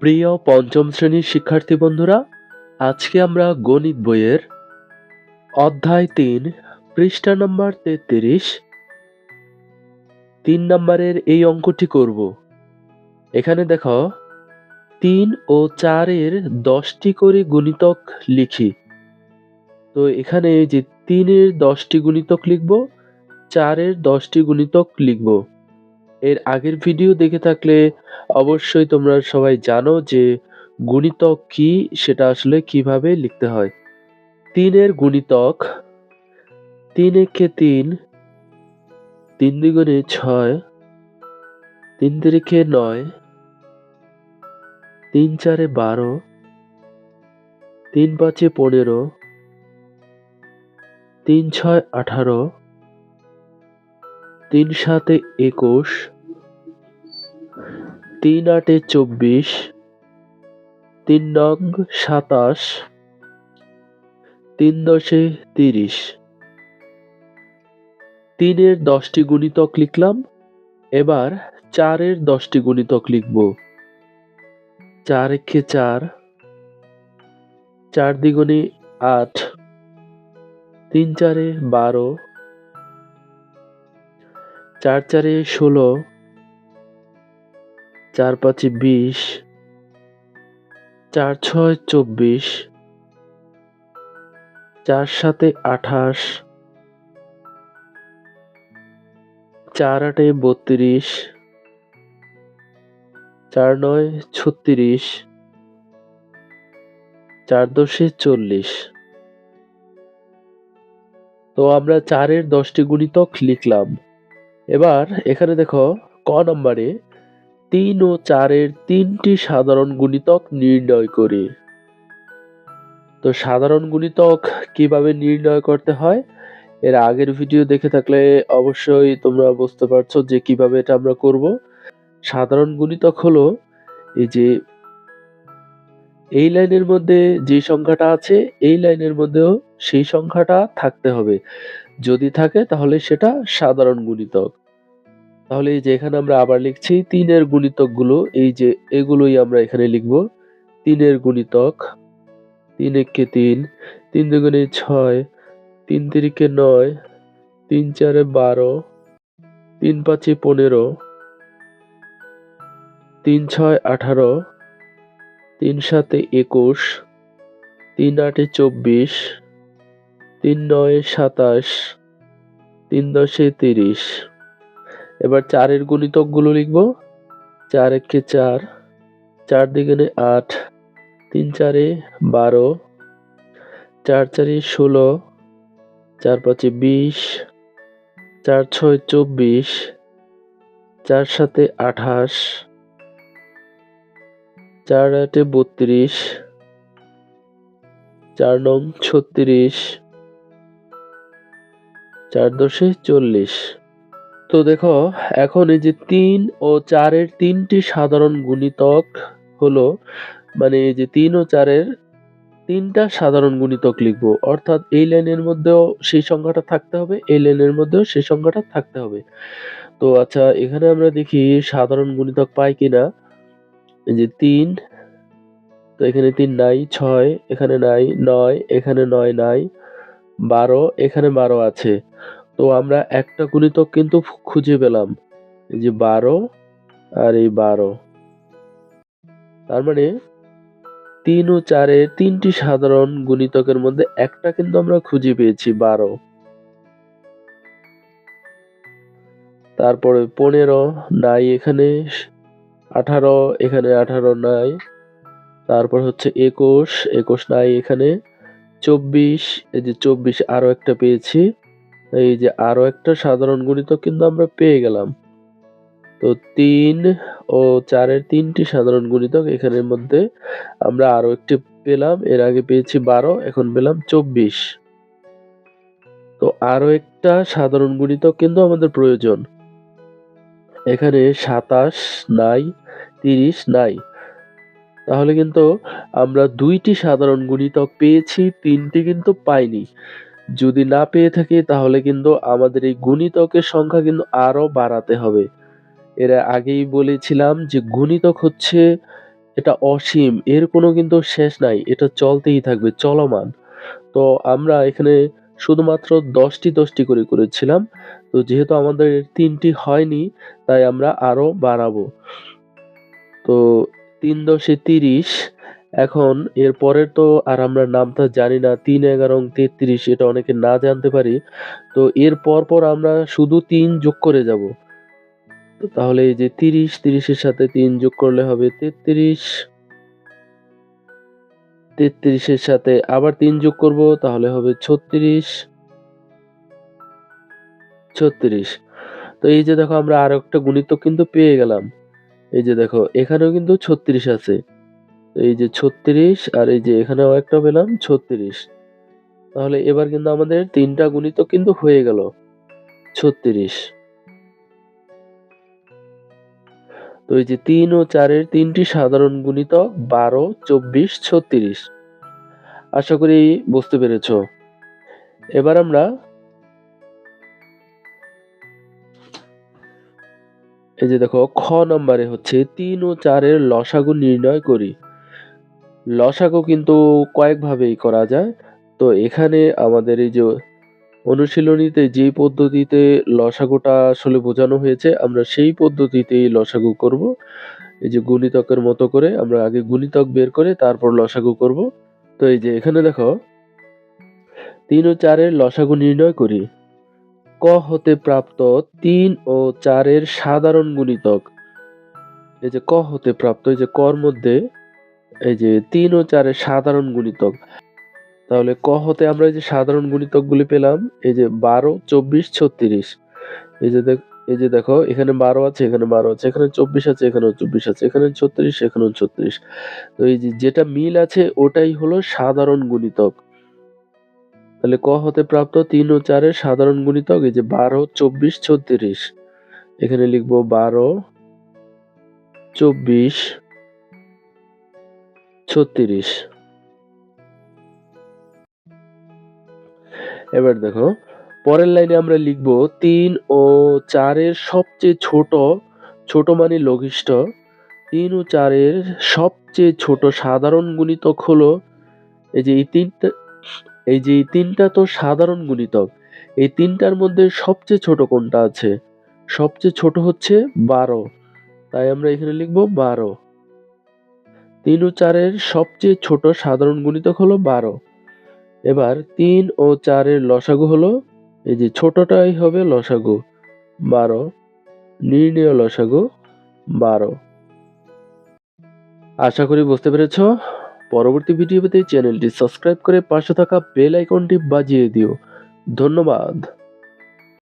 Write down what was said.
প্রিয় পঞ্চম শ্রেণীর শিক্ষার্থী বন্ধুরা, আজকে আমরা গণিত বইয়ের অধ্যায় ৩ পৃষ্ঠা নম্বর ৩৩ ৩ নম্বরের এই অঙ্কটি করব। এখানে দেখো ৩ ও ৪ এর ১০টি করে গুণিতক লিখি। তো এখানে এই যে ৩ এর ১০টি গুণিতক লিখব, ৪ এর ১০টি গুণিতক লিখব। এর আগের ভিডিও দেখে থাকলে অবশ্যই তোমরা সবাই জানো যে গুণিতক কি, সেটা আসলে কিভাবে লিখতে হয়। ৩ এর গুণিতক ৩ একে ৩, ৩ দুগুণে ৬, ৩ তিরিখে ৯, ৩ চারে ১২, ৩ পাঁচে ১৫, ৩ ছয় ১৮, ৩ সাতে ২১, ৩ আটে ২৪, ৩ নং ২৭, ৩ দশে ৩০। ৩ এর ১০টি গুণিতক লিখলাম। এবার ৪ এর ১০টি গুণিতক লিখব। ৪ একে ৪, ৪ দ্বিগুণে ৮, ৩ চারে ১২, ৪ চারে ১৬, ৪ পাঁচে ২০, ৪ ছয় ২৪, ৪ সাতে ২৮, ৪ আটে ৩২, ৪ নয় ৩৬, ৪ দশে ৪০। তো আমরা ৪ এর ১০টি গুণিতক লিখলাম। এবার এখানে দেখো ক নম্বরে ৩ ও ৪ এর ৩টি সাধারণ গুণিতক নির্ণয় করি। তো সাধারণ গুণিতক কিভাবে নির্ণয় করতে হয়, এর আগের ভিডিও দেখে থাকলে অবশ্যই তোমরা বুঝতে পারছো যে কিভাবে এটা আমরা করব। সাধারণ গুণিতক হলো এই যে এই লাইনের মধ্যে যে সংখ্যাটা আছে এই লাইনের মধ্যেও সেই সংখ্যাটা থাকতে হবে। যদি থাকে তাহলে সেটা সাধারণ গুণিতক। তাহলে এই যে এখানে আমরা আবার লিখছি ৩ এর গুণিতকগুলো, এই যে এগুলোই আমরা এখানে লিখব। ৩ এর গুণিতক ৩ একে ৩, ৩ দুগুণে ৬, ৩ তিরিখে ৯, ৩ চারে ১২, ৩ পাঁচে ১৫, ৩ ছয় ১৮, ৩ সাতে ২১, ৩ আটে ২৪, ৩ নয়ে ২৭, ৩ দশে ৩০। এবার ৪ এর গুণিতকগুলো লিখব। ৪ একে ৪, ৪ দ্বিগুণে ৮, ৩ চারে ১২, ৪ চারে ১৬, ৪ পাঁচে ২০, ৪ ছয় ২৪, ৪ সাতে ২৮, ৪ আটে ৩২, ৪ নং ৩৬, ৪ দশে ৪০। তো দেখো এখন এই যে ৩ ও ৪ এর ৩টি সাধারণ গুণিতক হলো, মানে এই যে ৩ ও ৪ এর ৩টা সাধারণ গুণিতক লিখব। অর্থাৎ এই লাইনের মধ্যেও সেই সংখ্যাটা থাকতে হবে, এই লাইনের মধ্যেও সেই সংখ্যাটা থাকতে হবে। তো আচ্ছা, এখানে আমরা দেখি সাধারণ গুণিতক পাই কিনা। এই যে ৩, তো এখানে ৩ নাই, ৬ এখানে নাই, ৯ এখানে ৯ নাই, ১২ এখানে ১২ আছে। তো আমরা একটা গুণিতক কিন্তু খুঁজে পেলাম, এই যে ১২ আর এই ১২। তার মানে ৩ ও ৪ এর ৩টি সাধারণ গুণিতকের মধ্যে একটা কিন্তু আমরা খুঁজে পেয়েছি, ১২। তারপরে ১৫ নাই এখানে, ১৮ এখানে ১৮ নাই, তারপর হচ্ছে ২১, ২১ নাই এখানে, ২৪ এই যে ২৪ আরো একটা পেয়েছি। এই যে আরো একটা সাধারণ গুণিতক কিন্তু আমরা পেয়ে গেলাম। তো ৩ ও ৪ এর ৩টি সাধারণ গুণিতক এখানের মধ্যে আমরা আরো একটি পেলাম। এর আগে পেয়েছি ১২, এখন পেলাম ২৪। তো আরো একটা সাধারণ গুণিতক কিন্তু আমাদের প্রয়োজন। এখানে ২৭ নাই, ৩০ নাই। তাহলে কিন্তু আমরা ২টি সাধারণ গুণিতক পেয়েছি, ৩টি কিন্তু পাইনি। যদি না পেয়ে থাকি তাহলে কিন্তু আমাদের এই গুণিতকের সংখ্যা কিন্তু আরো বাড়াতে হবে। এর আগেই বলেছিলাম যে গুণিতক হচ্ছে এটা অসীম, এর কোনো কিন্তু শেষ নাই। এটা চলতেই থাকবে, চলমান। তো আমরা এখানে শুধুমাত্র ১০টি করে করেছিলাম। তো যেহেতু আমাদের ৩টি হয়নি, তাই আমরা আরো বাড়াবো। তো ৩×১০ = ৩০। এখন এর পরের তো আর আমরা নামটা জানি না। ৩, ১১ ৩৩ এটা অনেকে না জানতে পারি। তো এর পরপর আমরা শুধু ৩ যোগ করে যাবো। তো তাহলে এই যে ৩০, ৩০ এর সাথে ৩ যোগ করলে হবে ৩৩। ৩৩ এর সাথে আবার ৩ যোগ করব, তাহলে হবে ৩৬। ৩৬। তো এই যে দেখো আমরা আরেকটা গুণিতক কিন্তু পেয়ে গেলাম। এই যে দেখো এখানেও কিন্তু ৩৬ আছে। এই যে ৩৬ আর এই যে এখানেও একটা পেলাম ৩৬। তাহলে এবার কিন্তু আমাদের ৩ টা গুণিতক কিন্তু হয়ে গেল ৩৬। তো এই যে ৩ ও ৪ এর ৩ টি সাধারণ গুণিতক ১২, ২৪, ৩৬। আশা করি বুঝতে পেরেছো। এবার আমরা এই যে দেখো খ নম্বরে হচ্ছে ৩ ও ৪ এর লসাগু নির্ণয় করি। লসাগু কিন্তু কয়েকভাবেই করা যায়। তো এখানে আমাদের এই যে অনুশীলনীতে যেই পদ্ধতিতে লসাগুটা আসলে বোঝানো হয়েছে, আমরা সেই পদ্ধতিতেই লসাগু করব। এই যে গুণিতকের মতো করে আমরা আগে গুণিতক বের করে তারপর লসাগু করব। তো এই যে এখানে দেখো ৩ ও ৪ এর লসাগু নির্ণয় করি। ক হতে প্রাপ্ত ৩ ও ৪ এর সাধারণ গুণিতক। এই যে ক হতে প্রাপ্ত, এই যে কর মধ্যে এই যে ৩ ও ৪ এর সাধারণ গুণিতক। তাহলে ক হতে আমরা এই যে সাধারণ গুণিতকগুলি পেলাম, এই যে ১২, ২৪, ৩৬। এই যে এই যে দেখো এখানে ১২ আছে, এখানে ১২ আছে, এখানে ২৪ আছে, এখানেও ২৪ আছে, এখানে ৩৬, এখানেও ৩৬। তো এই যে যেটা মিল আছে ওটাই হলো সাধারণ গুণিতক। তাহলে ক হতে প্রাপ্ত ৩ ও ৪ এর সাধারণ গুণিতক এই যে ১২, ২৪, ৩৬। এখানে লিখবো ১২, ২৪, ৩৬। এবার দেখো পরের লাইনে আমরা লিখবো ৩ ও ৪ এর সবচেয়ে ছোট মানে লঘিষ্ঠ। ৩ ও ৪ এর সবচেয়ে ছোট সাধারণ গুণিতক হলো এই যে এই তিনটা তো সাধারণ গুণিতক। এই তিনটার মধ্যে সবচেয়ে ছোট কোনটা আছে? সবচেয়ে ছোট হচ্ছে ১২। তাই আমরা এখানে লিখবো ১২। ৩ ও ৪ এর সবচেয়ে ছোট সাধারণ গুণিতক হলো ১২। এবার ৩ ও ৪ এর লসাগু হলো এই যে ছোটটাই হবে লসাগু ১২। নির্ণেয় লসাগু ১২। আশা করি বুঝতে পেরেছো। পরবর্তী ভিডিও পেতে চ্যানেলটি সাবস্ক্রাইব করে পাশে থাকা বেল আইকনটি বাজিয়ে দিও। ধন্যবাদ।